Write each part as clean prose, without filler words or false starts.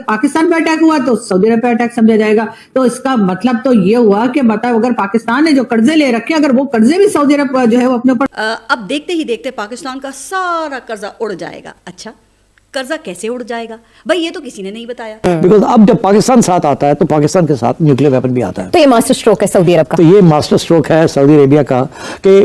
पाकिस्तान पे अटैक हुआ तो सऊदी अरब पे अटैक समझा जाएगा। तो इसका मतलब तो ये हुआ कि मतलब अगर पाकिस्तान ने जो कर्जे ले रखे, अगर वो कर्जे भी सऊदी अरब जो है वो अपने ऊपर अब देखते ही देखते पाकिस्तान का सारा कर्जा उड़ जाएगा। अच्छा, कर्जा कैसे उड़ जाएगा भाई, ये तो किसी ने नहीं बताया। बिकॉज अब जब पाकिस्तान साथ आता है तो पाकिस्तान के साथ न्यूक्लियर वेपन भी आता है। तो ये मास्टर स्ट्रोक है सऊदी अरब का। तो ये मास्टर स्ट्रोक है सऊदी अरेबिया का कि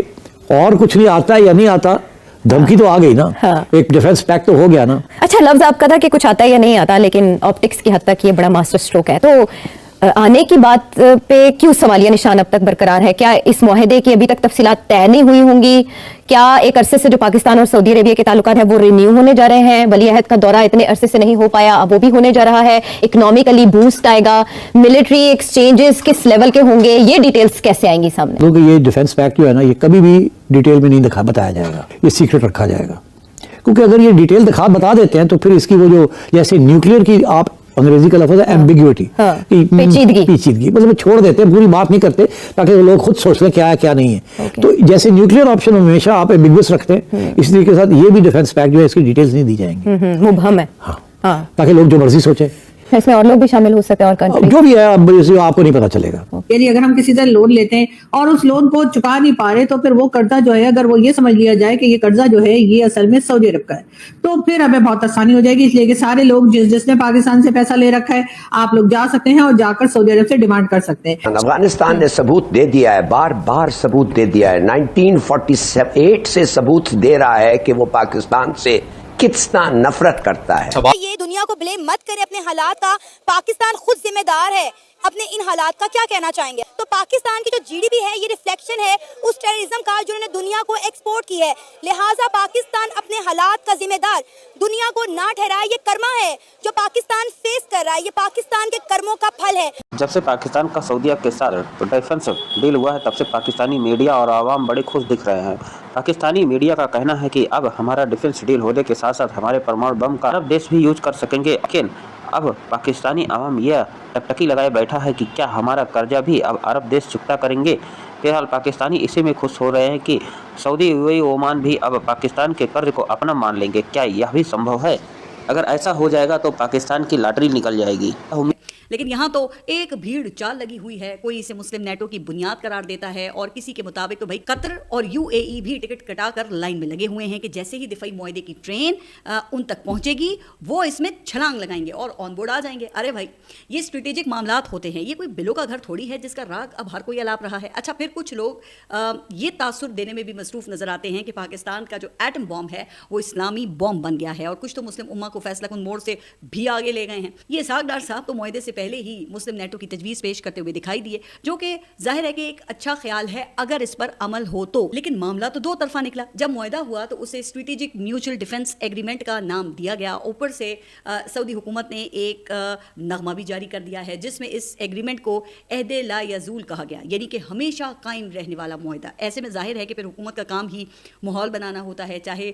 और कुछ नहीं आता है या नहीं आता, धमकी तो आ गई ना। हाँ। एक डिफेंस पैक्ट तो हो गया ना। अच्छा, लफ्ज आपका था कि कुछ आता है या नहीं आता, लेकिन ऑप्टिक्स की हद तक ये बड़ा मास्टर स्ट्रोक है। तो आने की बात पे क्यों सवालिया निशान अब तक बरकरार है? क्या इस मुआहदे की अभी तक तफसीलात तय नहीं हुई होंगी? क्या एक अरसे से जो पाकिस्तान और सऊदी अरेबिया के ताल्लुकात है वो रिन्यू होने जा रहे हैं? वली अहद का दौरा इतने अरसे से नहीं हो पाया, अब वो भी होने जा रहा है। इकोनॉमिकली बूस्ट आएगा, मिलिट्री एक्सचेंजेस किस लेवल के होंगे, ये डिटेल्स कैसे आएंगी सामने? क्योंकि ये डिफेंस पैक्ट जो है ना, ये कभी भी डिटेल में नहीं बताया जाएगा, ये सीक्रेट रखा जाएगा। क्योंकि अगर ये डिटेल बता देते हैं तो फिर इसकी वो जो जैसे न्यूक्लियर की आप अंग्रेजी का लफ्ज़ है एम्बिग्यूटी, पेचीदगी, मतलब छोड़ देते हैं, पूरी बात नहीं करते ताकि वो लोग खुद सोच लें क्या है क्या नहीं है। तो जैसे न्यूक्लियर ऑप्शन हमेशा आप एम्बिगुअस रखते हैं, इस तरीके के साथ ये भी डिफेंस पैक्ट जो है इसकी डिटेल्स नहीं दी जाएंगी, मुबहम है। हाँ, ताकि लोग जो मर्जी सोचे। इसमें और लोग भी शामिल हो सकते हैं और कंट्री जो भी है अब आपको नहीं पता चलेगा। यानी अगर हम किसी से लोन लेते हैं और उस लोन को चुका नहीं पा रहे तो फिर वो कर्जा जो है, अगर वो ये समझ लिया जाए कि ये कर्जा जो है ये असल में सऊदी अरब का है, तो फिर हमें बहुत आसानी हो जाएगी। इसलिए कि सारे लोग जिसने पाकिस्तान से पैसा ले रखा है, आप लोग जा सकते हैं और जाकर सऊदी अरब से डिमांड कर सकते हैं। अफगानिस्तान ने सबूत दे दिया है, बार बार सबूत दे दिया है, 1948 से सबूत दे रहा है कि वो पाकिस्तान से कितना नफरत करता है। ये दुनिया को ब्लेम मत करें अपने हालात का, पाकिस्तान खुद जिम्मेदार है अपने इन हालात का। क्या कहना चाहेंगे? तो पाकिस्तान की जो जीडीपी है ये रिफ्लेक्शन है उस टेररिज्म का जो उन्होंने दुनिया को एक्सपोर्ट की है। लिहाजा पाकिस्तान अपने हालात का जिम्मेदार दुनिया को ना ठहराए। ये कर्मा है जो पाकिस्तान फेस कर रहा है, ये पाकिस्तान के कर्मों का फल है। जब से पाकिस्तान का सऊदीया के साथ डिफेंस डील हुआ है तब से पाकिस्तानी मीडिया और आवाम बड़े खुश दिख रहे हैं। पाकिस्तानी मीडिया का कहना है कि अब हमारा डिफेंस डील होने के साथ साथ हमारे परमाणु बम का अरब देश भी यूज कर सकेंगे। लेकिन अब पाकिस्तानी आवाम यह टकटकी लगाए बैठा है कि क्या हमारा कर्जा भी अब अरब देश चुकता करेंगे। फिलहाल पाकिस्तानी इसी में खुश हो रहे हैं कि सऊदी यूएई ओमान भी अब पाकिस्तान के कर्ज को अपना मान लेंगे। क्या यह भी संभव है? अगर ऐसा हो जाएगा तो पाकिस्तान की लॉटरी निकल जाएगी। लेकिन यहाँ तो एक भीड़ चाल लगी हुई है। कोई इसे मुस्लिम नेटो की बुनियाद करार देता है और किसी के मुताबिक तो भाई कतर और यूएई भी टिकट कटाकर लाइन में लगे हुए हैं कि जैसे ही दिफाई मुआहदे की ट्रेन उन तक पहुंचेगी वो इसमें छलांग लगाएंगे और ऑन बोर्ड आ जाएंगे। अरे भाई, ये स्ट्रेटेजिक मामलात होते हैं, ये कोई बिलों का घर थोड़ी है जिसका राग अब हर कोई अलाप रहा है। अच्छा, फिर कुछ लोग ये तासुर देने में भी मसरूफ नजर आते हैं कि पाकिस्तान का जो एटम बॉम्ब है वो इस्लामी बॉम्ब बन गया है और कुछ तो मुस्लिम उम्मा को फैसला कुन मोड़ से भी आगे ले गए हैं। ये सागडार साहब तो मुआहदे से पहले ही मुस्लिम नेटो की तजवीज़ पेश करते हुए दिखाई दिए, जो कि जाहिर है कि एक अच्छा ख्याल है अगर इस पर अमल हो तो। लेकिन मामला तो दो तरफा निकला। जब मुआहदा हुआ तो उसे स्ट्रेटेजिक म्यूचुअल डिफेंस एग्रीमेंट का नाम दिया गया। ऊपर से सऊदी हुकूमत ने एक नगमा भी जारी कर दिया है जिसमें इस एग्रीमेंट को अहदे ला यजूल कहा गया, यानी कि हमेशा कायम रहने वाला मुआहदा। ऐसे में जाहिर है कि फिर हुकूमत का काम ही माहौल बनाना होता है, चाहे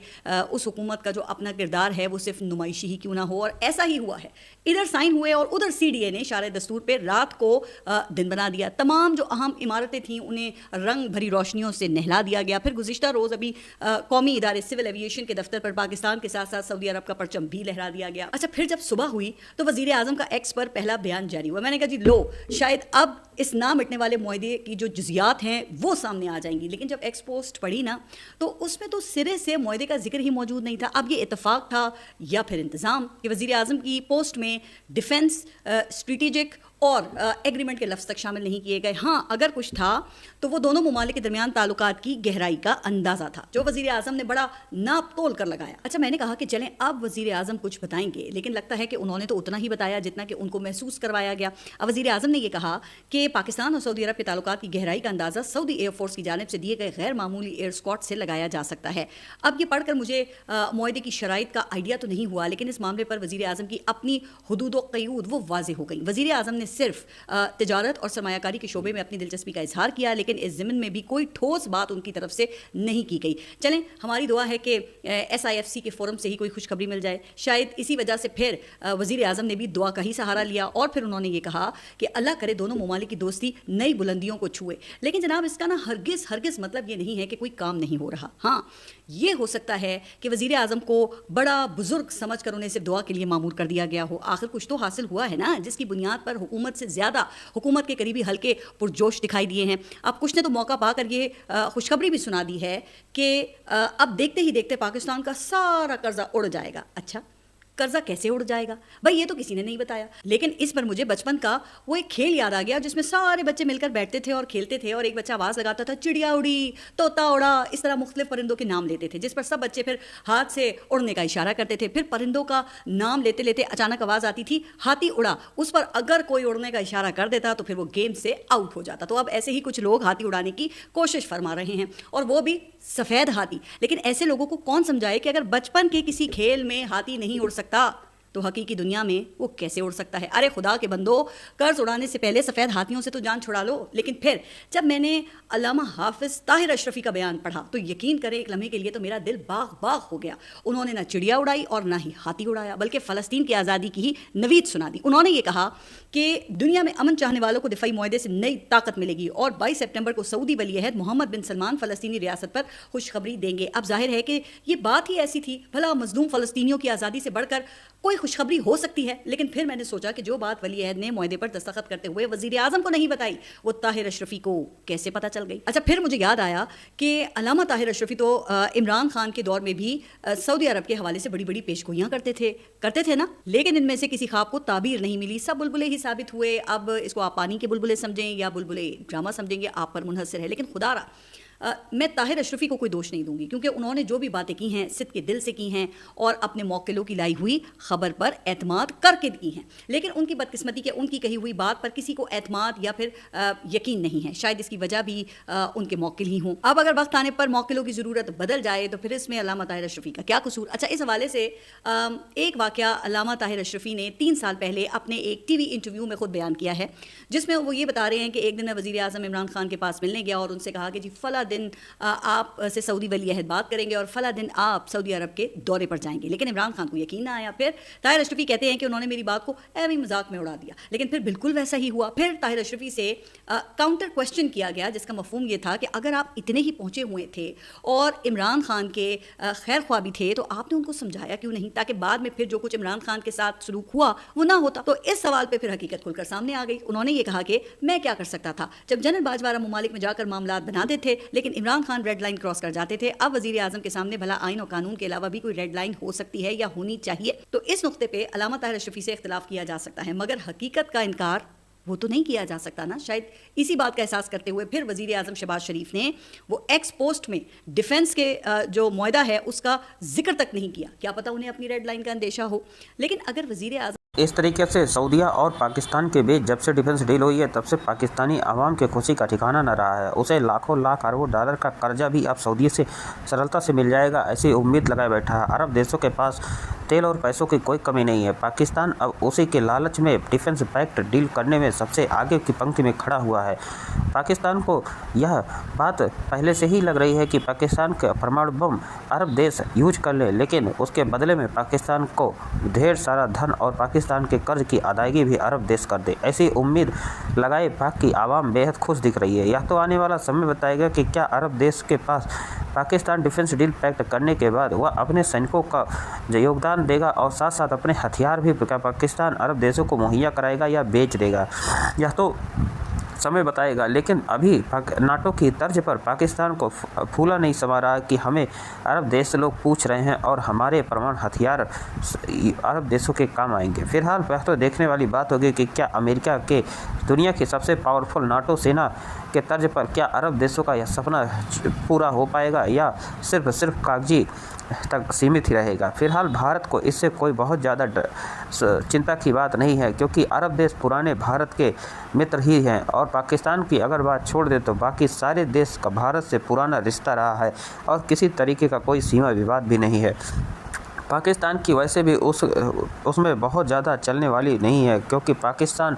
उस हुकूमत का जो अपना किरदार है वो सिर्फ नुमाइशी ही क्यों ना हो। और ऐसा ही हुआ है, इधर साइन हुए और उधर सीडीए ने इशारे दस्तूर पे रात को दिन बना दिया। तमाम जो अहम इमारतें थीं उन्हें रंग भरी रोशनियों से नहला दिया गया। फिर गुज़िश्ता रोज़ अभी कौमी इदारे सिविल एविएशन के दफ्तर पर पाकिस्तान के साथ साथ सऊदी अरब का परचम भी लहरा दिया गया। अच्छा, फिर जब सुबह हुई तो वज़ीर आज़म का एक्स पर पहला बयान जारी हुआ। मैंने कहा जी लो, शायद अब इस ना मिटने वाले मुआहदे की जो जुज़ियात हैं वो सामने आ जाएंगी। लेकिन जब एक्स पोस्ट पढ़ी ना तो उसमें तो सिरे से मुआहदे का जिक्र ही मौजूद नहीं था। अब ये इत्तेफाक था या फिर इंतज़ाम कि वज़ीर आज़म की पोस्ट में डिफेंस, स्ट्रेटेजिक और एग्रीमेंट के लफ्ज़ तक शामिल नहीं किए गए। हाँ, अगर कुछ था तो वो दोनों ममालिक के दरमियान ताल्लुकात की गहराई का अंदाज़ा था जो वज़ीर आज़म ने बड़ा नाप तोल कर लगाया। अच्छा, मैंने कहा कि चलें अब वज़ीर आज़म कुछ बताएंगे, लेकिन लगता है कि उन्होंने तो उतना ही बताया जितना कि उनको महसूस करवाया गया। अब वज़ीर आज़म ने यह कहा कि पाकिस्तान और सऊदी अरब के ताल्लुकात की गहराई का अंदाज़ा सऊदी एयरफोर्स की जानिब से दिए गए गैर मामूली एयर स्क्वाड से लगाया जा सकता है। अब ये पढ़कर मुझे मुआहदे की शराइत का आइडिया तो नहीं हुआ, लेकिन इस मामले पर वज़ीर आज़म की अपनी हुदूद व क़यूद वो वाज़ेह हो गई। वज़ीर आज़म ने सिर्फ तिजारत और सरमायाकारी के शोबे में अपनी दिलचस्पी का इजहार किया, लेकिन इस ज़िम्न में भी कोई ठोस बात उनकी तरफ से नहीं की गई। चलें, हमारी दुआ है कि SIFC के फोरम से ही कोई खुशखबरी मिल जाए। शायद इसी वजह से फिर वज़ीर आज़म ने भी दुआ का ही सहारा लिया और फिर उन्होंने ये कहा कि अल्लाह करे दोनों ममालिक की दोस्ती नई बुलंदियों को छुए। लेकिन जनाब, इसका ना हरगिज़ मतलब ये नहीं है कि कोई काम नहीं हो रहा। हाँ, ये हो सकता है कि वज़ीर आज़म को बड़ा बुजुर्ग समझ कर उन्हें सिर्फ दुआ के लिए मामूर कर दिया गया हो। आखिर कुछ तो हासिल हुआ है ना, जिसकी बुनियाद पर हुकूमत से ज़्यादा हुकूमत के करीबी हल्के पुरजोश दिखाई दिए हैं। अब कुछ ने तो मौका पाकर ये खुशखबरी भी सुना दी है कि अब देखते ही देखते पाकिस्तान का सारा कर्जा उड़ जाएगा। अच्छा, कर्जा कैसे उड़ जाएगा भाई, ये तो किसी ने नहीं बताया। लेकिन इस पर मुझे बचपन का वो एक खेल याद आ गया जिसमें सारे बच्चे मिलकर बैठते थे और खेलते थे और एक बच्चा आवाज़ लगाता था चिड़िया उड़ी, तोता उड़ा, इस तरह मुख्तलिफ परिंदों के नाम लेते थे, जिस पर सब बच्चे फिर हाथ से उड़ने का इशारा करते थे। फिर परिंदों का नाम लेते लेते अचानक आवाज़ आती थी हाथी उड़ा, उस पर अगर कोई उड़ने का इशारा कर देता तो फिर वो गेम से आउट हो जाता। तो अब ऐसे ही कुछ लोग हाथी उड़ाने की कोशिश फरमा रहे हैं, और वो भी सफ़ेद हाथी। लेकिन ऐसे लोगों को कौन समझाए कि अगर बचपन के किसी खेल में हाथी नहीं उड़ सकता तो हकीकी दुनिया में वो कैसे उड़ सकता है। अरे खुदा के बंदो, कर्ज उड़ाने से पहले सफ़ेद हाथियों से तो जान छुड़ा लो। लेकिन फिर जब मैंने अल्लामा हाफिज़ ताहिर अशरफी का बयान पढ़ा तो यकीन करें एक लम्हे के लिए तो मेरा दिल बाग बाग हो गया। उन्होंने ना चिड़िया उड़ाई और ना ही हाथी उड़ाया, बल्कि फ़लस्तीन की आज़ादी की ही नवीद सुना दी। उन्होंने ये कहा कि दुनिया में अमन चाहने वालों को दिफाई मुआहदे से नई ताकत मिलेगी और 22 सितंबर को सऊदी वली अहद मोहम्मद बिन सलमान फ़लस्तीनी रियासत पर खुशखबरी देंगे। अब जाहिर है कि ये बात ही ऐसी थी, भला मजलूम फ़लस्तीनियों की आज़ादी से बढ़कर कोई खुशखबरी हो सकती है। लेकिन फिर मैंने सोचा कि जो बात वली अहद ने मुआहदे पर दस्तखत करते हुए वज़ीर आज़म को नहीं बताई, वो ताहिर अशरफी को कैसे पता चल गई। अच्छा, फिर मुझे याद आया कि अल्लामा ताहिर अशरफी तो इमरान खान के दौर में भी सऊदी अरब के हवाले से बड़ी बड़ी पेशगोइयाँ करते थे ना, लेकिन इनमें से किसी ख्वाब को ताबीर नहीं मिली, सब बुलबुले ही साबित हुए। अब इसको आप पानी के बुलबुले समझें या बुलबुले ड्रामा समझेंगे, आप पर मुनहसर है। लेकिन खुदारा मैं ताहिर अशरफी को कोई दोष नहीं दूंगी, क्योंकि उन्होंने जो भी बातें की हैं सिद्क़ के दिल से की हैं और अपने मौकिलों की लाई हुई खबर पर एतमाद करके की हैं। लेकिन उनकी बदकिस्मती के उनकी कही हुई बात पर किसी को एतमाद या फिर यकीन नहीं है। शायद इसकी वजह भी उनके मौकिल ही हों। अब अगर वक्त आने पर मौकिलों की ज़रूरत बदल जाए तो फिर इसमें अल्लामा ताहिर अशरफी का क्या कसूर। अच्छा, इस हवाले से एक वाक़या अल्लामा ताहिर अशरफी ने 3 साल पहले अपने एक TV इंटरव्यू में खुद बयान किया है, जिसमें वो ये बता रहे हैं कि एक दिन मैं वज़ीर आज़म इमरान खान के पास मिलने गया और उनसे कहा कि जी फला दिन आप से सऊदी वली अहद बात करेंगे और फला दिन आप सऊदी अरब के दौरे पर जाएंगे। लेकिन इमरान खान को यकीन ना आया। फिर ताहिर अशरफी कहते हैं कि उन्होंने मेरी बात को ऐਵੇਂ ही मजाक में उड़ा दिया, लेकिन फिर बिल्कुल वैसा ही हुआ। फिर ताहिर अशरफी से काउंटर क्वेश्चन किया गया, जिसका मफहूम ये था कि अगर आप इतने ही पहुंचे हुए थे और इमरान खान के खैर ख्वाह भी थे तो आपने उनको समझाया क्यों नहीं, ताकि बाद में फिर जो कुछ इमरान खान के साथ सलूक हुआ वो ना होता। तो इस सवाल पर फिर हकीकत खुलकर सामने आ गई। उन्होंने ये कहा कि मैं क्या कर सकता था जब जनरल बाजवारा ममालिक में जाकर मामला बनाते थे, लेकिन Imran Khan red line cross कर जाते थे। अब वज़ीर आज़म के सामने भला आइन और कानून के अलावा भी कोई रेड लाइन हो सकती है या होनी चाहिए। तो इस नुक्ते पे अल्लामा ताहिर अशरफी से इख्तिलाफ किया जा सकता है, मगर हकीकत का इनकार वो तो नहीं किया जा सकता ना। शायद इसी बात का एहसास करते हुए फिर वज़ीर आज़म शहबाज शरीफ ने वो एक्स पोस्ट में डिफेंस के जो मुआहदा है उसका जिक्र तक नहीं किया। क्या पता उन्हें अपनी रेड लाइन का अंदेशा हो। लेकिन अगर वज़ीर आज़म इस तरीके से सऊदीया और पाकिस्तान के बीच जब से डिफेंस डील हुई है तब से पाकिस्तानी आवाम के खुशी का ठिकाना न रहा है। उसे लाखों लाख अरबों डॉलर का कर्जा भी अब सऊदी से सरलता से मिल जाएगा, ऐसी उम्मीद लगाए बैठा है। अरब देशों के पास तेल और पैसों की कोई कमी नहीं है। पाकिस्तान अब उसी के लालच में डिफेंस पैक्ट डील करने में सबसे आगे की पंक्ति में खड़ा हुआ है। पाकिस्तान को यह बात पहले से ही लग रही है कि पाकिस्तान के परमाणु बम अरब देश यूज कर ले, लेकिन उसके बदले में पाकिस्तान को ढेर सारा धन और पाकिस्तान के कर्ज की अदायगी भी अरब देश कर दे, ऐसी उम्मीद लगाए पाक की आवाम बेहद खुश दिख रही है। यह तो आने वाला समय बताएगा कि क्या अरब देश के पास पाकिस्तान डिफेंस डील पैक्ट करने के बाद वह अपने सैनिकों का योगदान देगा और साथ साथ अपने हथियार भी पाकिस्तान अरब देशों को मुहैया कराएगा या बेच देगा, यह तो समय बताएगा। लेकिन अभी नाटो की तर्ज पर पाकिस्तान को फूला नहीं समा रहा कि हमें अरब देश से लोग पूछ रहे हैं और हमारे परमाणु हथियार अरब देशों के काम आएंगे। फिलहाल वह तो देखने वाली बात होगी कि क्या अमेरिका के दुनिया की सबसे पावरफुल नाटो सेना के तर्ज पर क्या अरब देशों का यह सपना पूरा हो पाएगा या सिर्फ कागजी तक सीमित ही रहेगा। फिलहाल भारत को इससे कोई बहुत ज़्यादा चिंता की बात नहीं है, क्योंकि अरब देश पुराने भारत के मित्र ही हैं और पाकिस्तान की अगर बात छोड़ दे तो बाकी सारे देश का भारत से पुराना रिश्ता रहा है और किसी तरीके का कोई सीमा विवाद भी नहीं है। पाकिस्तान की वैसे भी उसमें बहुत ज़्यादा चलने वाली नहीं है, क्योंकि पाकिस्तान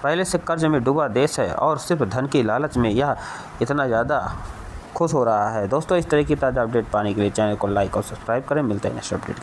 पहले से कर्ज में डूबा देश है और सिर्फ धन की लालच में यह इतना ज़्यादा खुश हो रहा है। दोस्तों, इस तरह की ताज़ा अपडेट पाने के लिए चैनल को लाइक और सब्सक्राइब करें। मिलते हैं नेक्स्ट अपडेट।